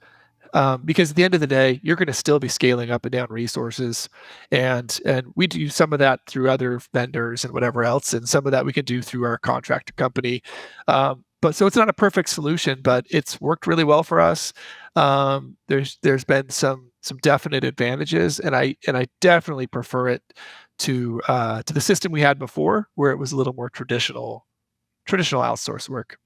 Because at the end of the day, you're going to still be scaling up and down resources, and we do some of that through other vendors and whatever else, and some of that we can do through our contractor company. but so it's not a perfect solution, but it's worked really well for us. There's been some definite advantages, and I definitely prefer it to the system we had before, where it was a little more traditional outsource work.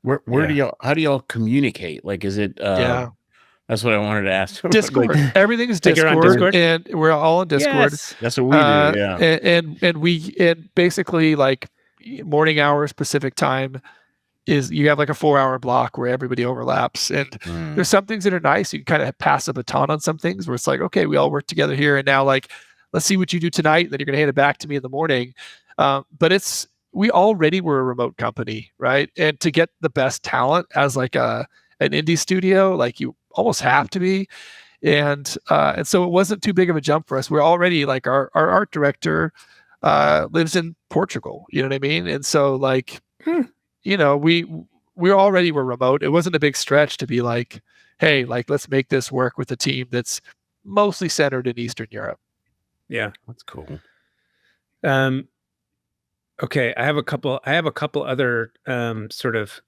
Where do y'all, how do y'all communicate? Like, is it, that's what I wanted to ask. Discord. Everything is Discord, and we're all on Discord. Yes, that's what we do. Yeah. And basically, like, morning hours Pacific time is, you have like a 4-hour block where everybody overlaps, and there's some things that are nice. You can kind of pass a baton on some things where it's like, okay, we all work together here, and now, like, let's see what you do tonight, then you're gonna hand it back to me in the morning. But we already were a remote company, right? And to get the best talent as like an indie studio, like, you almost have to be. And so it wasn't too big of a jump for us. We're already, like, our art director lives in Portugal, you know what I mean? And so, like, you know, we already were remote. It wasn't a big stretch to be like, hey, like, let's make this work with a team that's mostly centered in Eastern Europe. Yeah, that's cool. Okay, I have a couple other sort of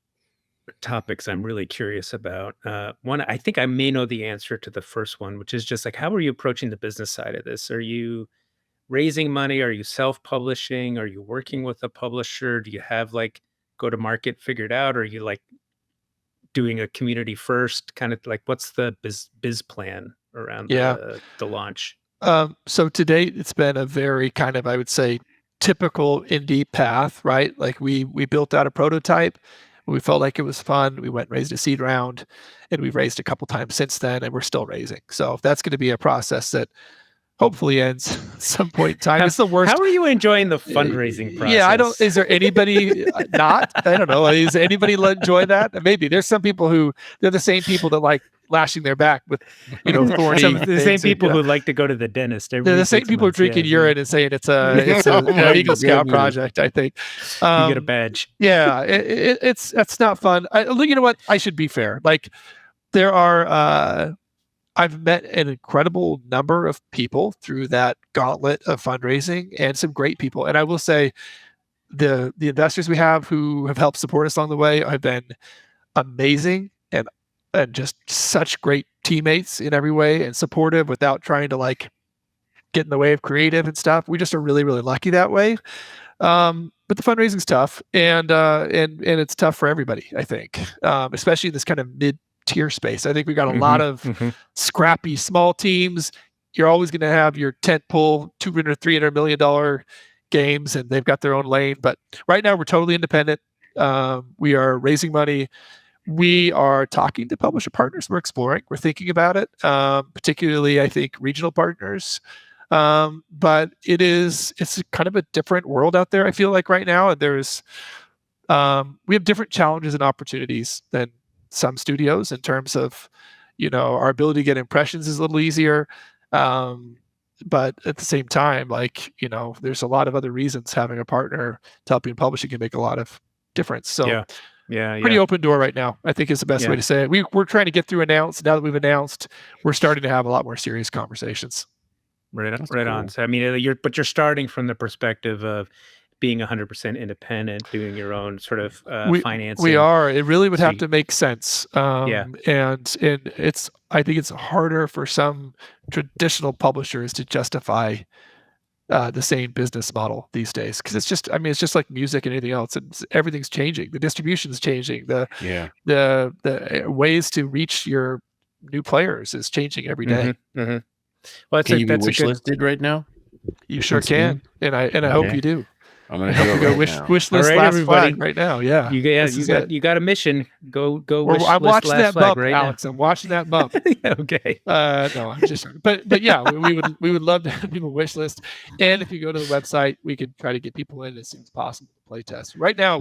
topics I'm really curious about. One, I think I may know the answer to the first one, which is just like, how are you approaching the business side of this? Are you raising money? Are you self-publishing? Are you working with a publisher? Do you have, like, go-to-market figured out? Or are you, like, doing a community first kind of, like, what's the biz plan around the launch? So to date, it's been a very kind of, I would say, typical indie path, right? Like, we built out a prototype. We felt like it was fun. We went and raised a seed round, and we've raised a couple times since then, and we're still raising. So that's going to be a process that hopefully ends at some point in time. It's the worst. How are you enjoying the fundraising process? Yeah, is there anybody not? I don't know. Is anybody enjoy that? Maybe. There's some people who, they're the same people that like lashing their back with, you know, thorny. The same people who like to go to the dentist. They're the same people who are drinking urine and saying it's a Eagle Scout project, I think. You get a badge. Yeah, it's not fun. You know what? I should be fair. Like, there are, I've met an incredible number of people through that gauntlet of fundraising, and some great people. And I will say, the investors we have who have helped support us along the way have been amazing, and just such great teammates in every way, and supportive without trying to, like, get in the way of creative and stuff. We just are really, really lucky that way. But the fundraising's tough, and it's tough for everybody, I think, especially in this kind of mid-tier space. I think we got a lot of scrappy small teams. You're always going to have your tentpole $200-300 million games, and they've got their own lane. But right now, we're totally independent. We are raising money. We are talking to publisher partners. We're exploring. We're thinking about it, particularly, I think, regional partners. But it's kind of a different world out there, I feel like, right now. And we have different challenges and opportunities than some studios in terms of, you know, our ability to get impressions is a little easier. But at the same time, like, you know, there's a lot of other reasons having a partner to help you in publishing can make a lot of difference. So pretty open door right now, I think, is the best way to say it. We're trying to get through announce. Now that we've announced, we're starting to have a lot more serious conversations. Right on. So, I mean, you're starting from the perspective of being 100% independent, doing your own sort of financing. We are. It really would have to make sense. And I think it's harder for some traditional publishers to justify the same business model these days, because it's just like music and anything else. Everything's changing. The distribution is changing. The ways to reach your new players is changing every day. Well, can you be wishlisted right now? You sure can, and I hope you do. I'm gonna go wish list last flag right now. Yeah, you got a mission. Go. Wish I'm list watching that bump, right Alex. I'm watching that bump. Okay. No, I'm just. But yeah, we would love to have people wish list, and if you go to the website, we could try to get people in as soon as possible to play test. Right now,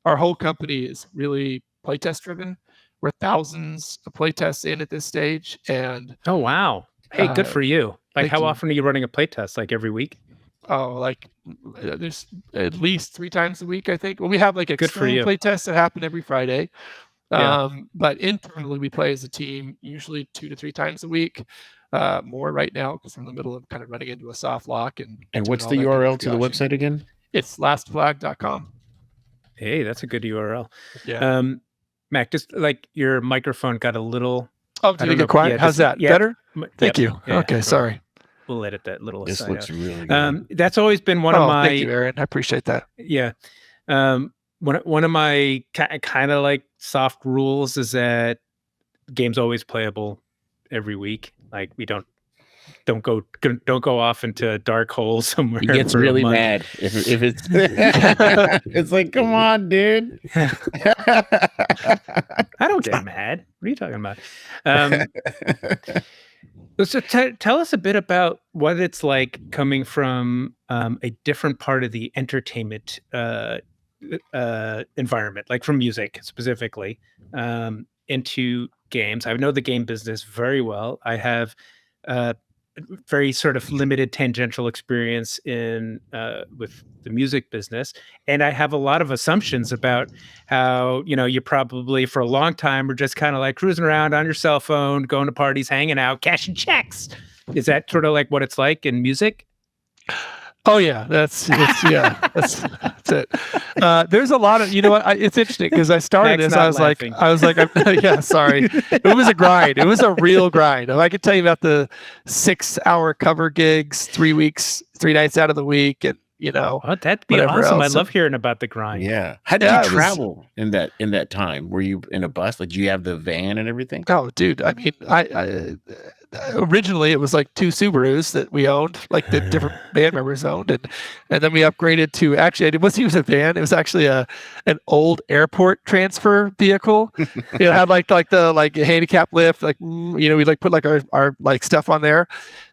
our whole company is really playtest driven. We're thousands of playtests in at this stage, and oh wow. Hey, good for you. Like, how often are you running a playtest? Like every week? Oh, like there's at least 3 times a week, I think. Well, we have like external playtests that happen every Friday. But internally, we play as a team usually 2 to 3 times a week. More right now because we're in the middle of kind of running into a soft lock. And what's the URL to the website again? It's lastflag.com. Hey, that's a good URL. Yeah. Mac, just like your microphone got a little. Oh, did it get quiet? How's that? Better? Thank you. Yeah, okay, sorry. We'll edit that little This aside looks out. really good. That's always been one of my. Thank you, Aaron. I appreciate that. Yeah. One of my kind of like soft rules is that game's always playable every week. Like we don't go off into a dark hole somewhere. He gets really mad if it's it's like, come on, dude. I don't get mad. What are you talking about? So tell us a bit about what it's like coming from a different part of the entertainment environment, like from music specifically, into games. I know the game business very well. I have very sort of limited tangential experience in with the music business, and I have a lot of assumptions about how you probably for a long time were just kind of like cruising around on your cell phone, going to parties, hanging out, cashing checks. Is that sort of like what it's like in music? Oh yeah, that's it. There's a lot of it's interesting because I started this. I was like, yeah, sorry. It was a grind. It was a real grind. If I could tell you about the 6-hour cover gigs, 3 weeks, 3 nights out of the week, and that'd be awesome. I love hearing about the grind. Yeah. How did you travel in that time? Were you in a bus? Like, do you have the van and everything? Oh, dude. I mean, I originally it was like 2 Subarus that we owned, like the different band members owned, and then we upgraded to it wasn't even a van. It was actually an old airport transfer vehicle. It had like the handicap lift, we like put like our like stuff on there.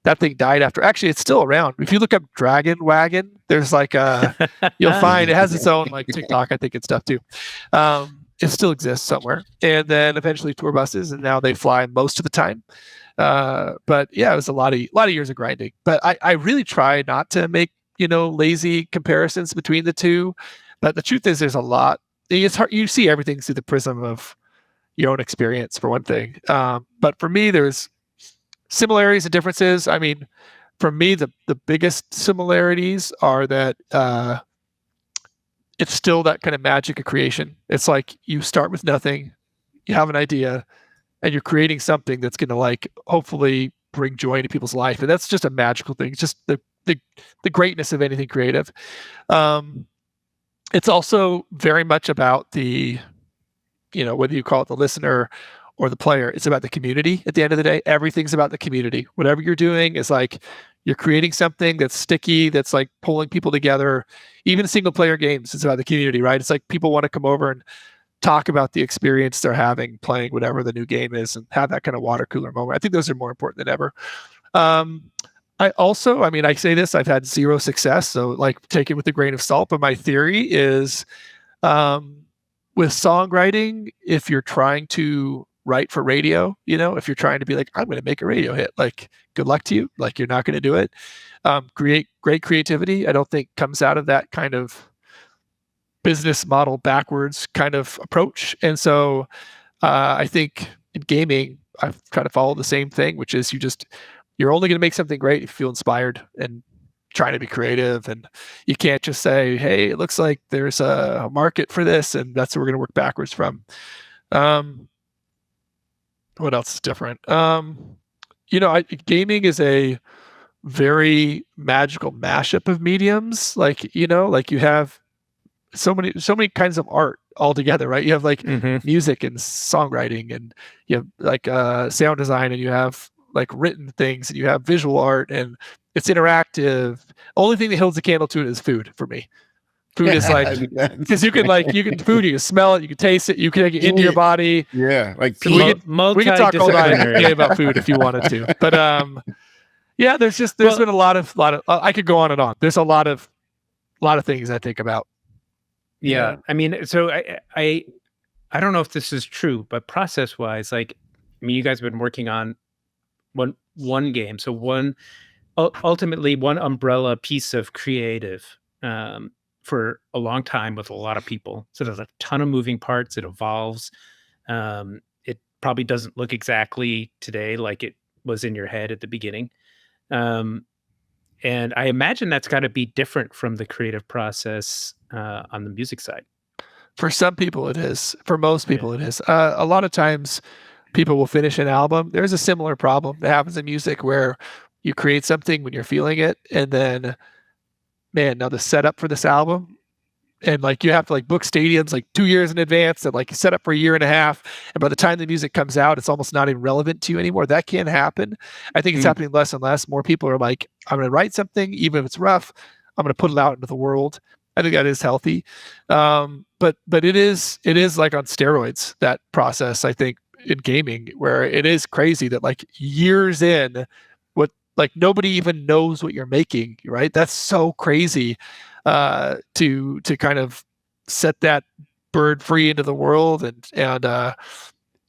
That thing died after. Actually, it's still around. If you look up Dragon Wagon, there's like you'll find it has its own like TikTok, I think, and stuff too. It still exists somewhere. And then eventually tour buses, and now they fly most of the time. But yeah, it was a lot of years of grinding. But I really try not to make lazy comparisons between the two. But the truth is, there's a lot. It's hard. You see everything through the prism of your own experience, for one thing. But for me, there's similarities and differences. I mean, for me, the biggest similarities are that it's still that kind of magic of creation. It's like you start with nothing, you have an idea, and you're creating something that's going to like hopefully bring joy into people's life. And that's just a magical thing. It's just the greatness of anything creative. It's also very much about the, whether you call it the listener or the player, it's about the community. At the end of the day, everything's about the community. Whatever you're doing is like you're creating something that's sticky, that's like pulling people together. Even single player games, it's about the community, right? It's like people want to come over and talk about the experience they're having playing whatever the new game is and have that kind of water cooler moment. I think those are more important than ever. I say this, I've had 0 success, so like take it with a grain of salt, but my theory is with songwriting, if you're trying to write for radio, if you're trying to be like, I'm going to make a radio hit, like good luck to you, like you're not going to do it. Great creativity, I don't think comes out of that kind of business model backwards kind of approach. And so I think in gaming, I've tried to follow the same thing, which is you're only going to make something great if you feel inspired and trying to be creative. And you can't just say, hey, it looks like there's a market for this, and that's what we're going to work backwards from. What else is different? Gaming is a very magical mashup of mediums. Like you have so many kinds of art all together, right? You have like music and songwriting, and you have like sound design, and you have like written things, and you have visual art, and it's interactive. Only thing that holds a candle to it is food for me. Food is like, because you can smell it, you can taste it, you can take it into your body. Yeah, like so we can talk all night about food if you wanted to. But yeah, there's been a lot of I could go on and on. There's a lot of things I think about. Yeah. I mean, so I don't know if this is true, but process wise, like, I mean, you guys have been working on one game, so ultimately one umbrella piece of creative for a long time with a lot of people. So there's a ton of moving parts. It evolves. It probably doesn't look exactly today like it was in your head at the beginning. And I imagine that's got to be different from the creative process on the music side. For some people it is. For most people it is. A lot of times people will finish an album. There's a similar problem that happens in music where you create something when you're feeling it, and then, man, now the setup for this album, and like you have to like book stadiums like 2 years in advance, and like you set up for a year and a half, and by the time the music comes out, it's almost not even relevant to you anymore. That can happen. I think it's happening less and less. More people are like, I'm going to write something, even if it's rough, I'm going to put it out into the world. I think that is healthy. But it is like on steroids, that process, I think, in gaming, where it is crazy that like years in, like nobody even knows what you're making, right? That's so crazy to kind of set that bird free into the world, and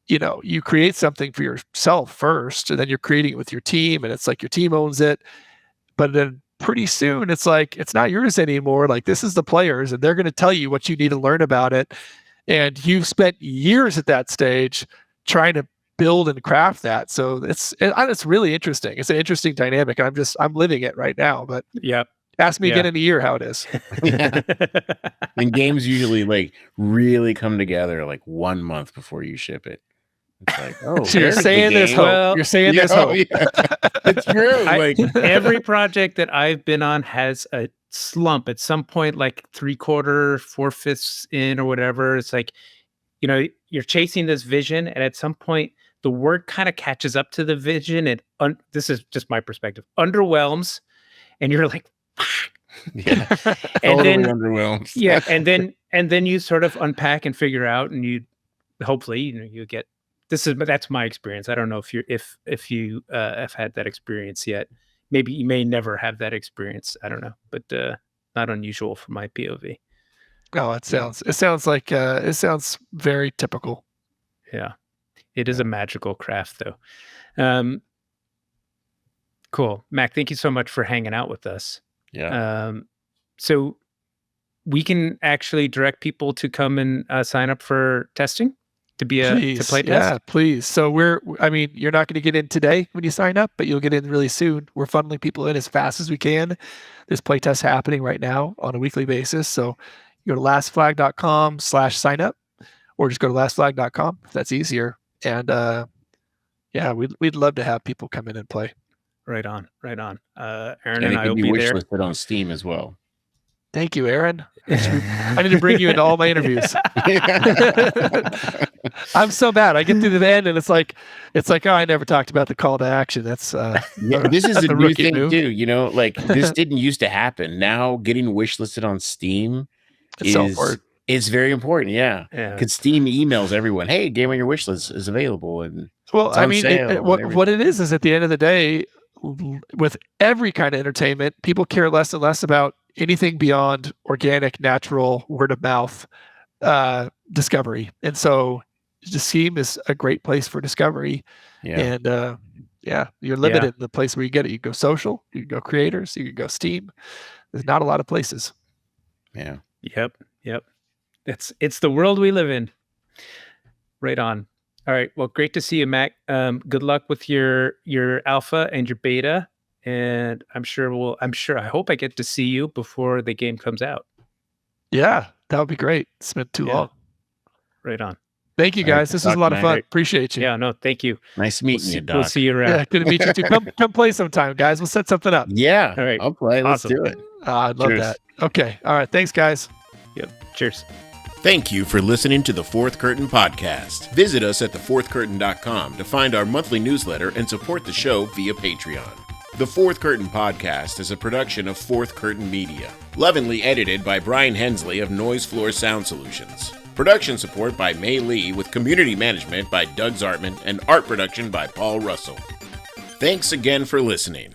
you create something for yourself first, and then you're creating it with your team, and it's like your team owns it, but then pretty soon it's like it's not yours anymore. Like, this is the players, and they're going to tell you what you need to learn about it, and you've spent years at that stage trying to build and craft that. So it's really interesting. It's an interesting dynamic. I'm living it right now. But ask me again in a year how it is. And games usually like really come together like 1 month before you ship it. It's like, oh, so you're saying there's hope. Well, you're saying there's hope. Yeah. It's true. Every project that I've been on has a slump at some point, like 3/4, 4/5 in or whatever. It's like, you're chasing this vision, and at some point the work kind of catches up to the vision, and this is just my perspective, underwhelms, and you're like, yeah, and totally then underwhelmed. Yeah, and then you sort of unpack and figure out, and you hopefully you get that's my experience. I don't know if you have had that experience yet. Maybe you may never have that experience. I don't know, but not unusual from my POV. Oh, it sounds very typical. Yeah. It is a magical craft, though. Cool. Mac, thank you so much for hanging out with us. Yeah. So we can actually direct people to come and sign up for testing to play test? Yeah, please. So you're not going to get in today when you sign up, but you'll get in really soon. We're funneling people in as fast as we can. There's play tests happening right now on a weekly basis. So you go to lastflag.com/sign-up, or just go to lastflag.com if that's easier. And we'd love to have people come in and play. Right on. Aaron and I will be there. Wishlisted on Steam as well. Thank you, Aaron. I need to bring you into all my interviews. I'm so bad. I get through the end, and it's like, oh, I never talked about the call to action. That's this is a new thing move. too. Like this didn't used to happen. Now getting wishlisted on Steam is very important. Yeah, because Steam emails everyone, "Hey, game on your wish list is available." And what it is at the end of the day, with every kind of entertainment, people care less and less about anything beyond organic, natural, word of mouth discovery. And so the Steam is a great place for discovery. Yeah. And you're limited in the place where you get it. You can go social, you can go creators, you can go Steam. There's not a lot of places. Yeah. Yep. It's the world we live in. Right on. All right. Well, great to see you, Mac. Good luck with your alpha and your beta. And I hope I get to see you before the game comes out. Yeah, that would be great. It's been too long. Right on. Thank you, guys. This was a lot of fun. Appreciate you. Yeah, no, thank you. Nice meeting you, Doc. We'll see you around. Yeah, good to meet you too. Come play sometime, guys. We'll set something up. Yeah. All right. I'll play. Awesome. Let's do it. I'd love that. Okay. All right. Thanks, guys. Yep. Cheers. Thank you for listening to the Fourth Curtain Podcast. Visit us at thefourthcurtain.com to find our monthly newsletter and support the show via Patreon. The Fourth Curtain Podcast is a production of Fourth Curtain Media. Lovingly edited by Bryen Hensley of Noise Floor Sound Solutions. Production support by May Lee with community management by Doug Zartman and art production by Paul Russell. Thanks again for listening.